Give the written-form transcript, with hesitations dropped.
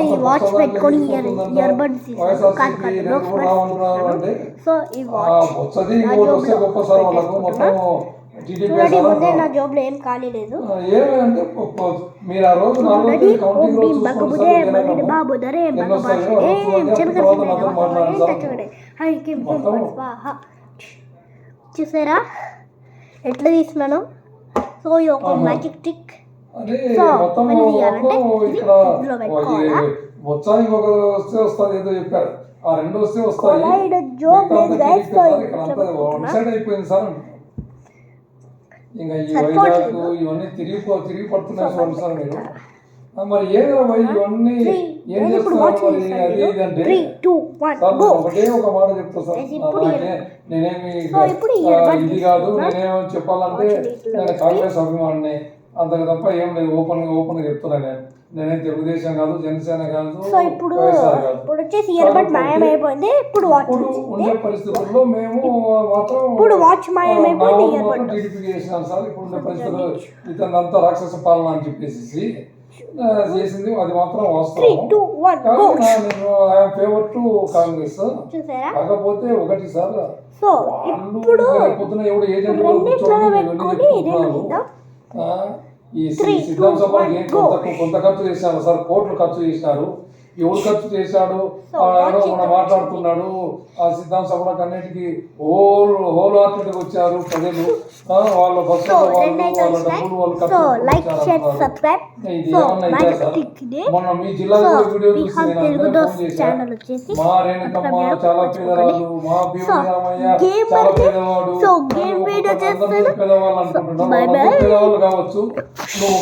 ఈ వాచ్ పెట్టుకొని ear buds so ఈ వాచ్ చూడండి ముందే నా జాబ్లో ఏం ఖాళీ లేదు చూసారా ఎట్లా తీసినాను సో ఇది ఒక మ్యాజిక్ ట్రిక్ సో మళ్ళీ తీయాలంటే ఇందులో పెట్టుకోవాలా కొలైడ్ జోబ్ లేదు గైస్ సో ఇంకా ఈ వైజాగ్ ఇవన్నీ తిరిగి పడుతున్నాయి సార్ మీరు మరి ఏదో ఇవన్నీ ఏం చేస్తున్నారు మరి అది ఇదంటే ఒకటే ఒక మాట చెప్తా సార్ నేనేమి ఇది కాదు నేనేమో చెప్పాలంటే నేను కాంగ్రెస్ అభిమాని అంతకు తప్ప ఏం లేదు ఓపెన్ చెప్తున్నా నేనే తెలుగుదేశం కాదు జనసేన కాదు ఇప్పుడు వచ్చేసి ఇయర్ బడ్ మాయమైపోయింది ఇప్పుడు వాచ్ ఉండే పరిస్థితుల్లో మేము మాత్రం ఇప్పుడు వాచ్ మాయమైపోయింది ఇయర్ బడ్ టీడీపీ చేసినాం సార్ ఇప్పుడు ఉండే పరిస్థితుల్లో ఇతనంతా రాక్షస పాలన అని చెప్పేసి చేసింది అది మాత్రం వాస్తవం నేను ఐఎమ్ ఫేవర్ టు కాంగ్రెస్ కాకపోతే ఒకటి సార్ ఇప్పుడు పొద్దున ఎవడు ఏజెంట్ ఈ సిద్ధం సభకి కొంత ఖర్చు చేశారు సార్ కోట్లు ఖర్చు చేసినారు ఎవరు ఖర్చు చేశాడు మనం మాట్లాడుతున్నాడు ఆ సిద్ధాంత సభలకు అన్నిటికీ హోల్ హార్టెడ్గా వచ్చారు ప్రజలు వాళ్ళ బస్సు వాళ్ళ డబ్బులు వాళ్ళు మొన్న మీ జిల్లాలో వీడియో చూసి మా రేణుకమ్మ చాలా పేదరాలు మా భీమరామయ్య చాలా పేదవాడు పేదవాళ్ళు అనుకుంటున్నాం పేదవాళ్ళు కావచ్చు నువ్వు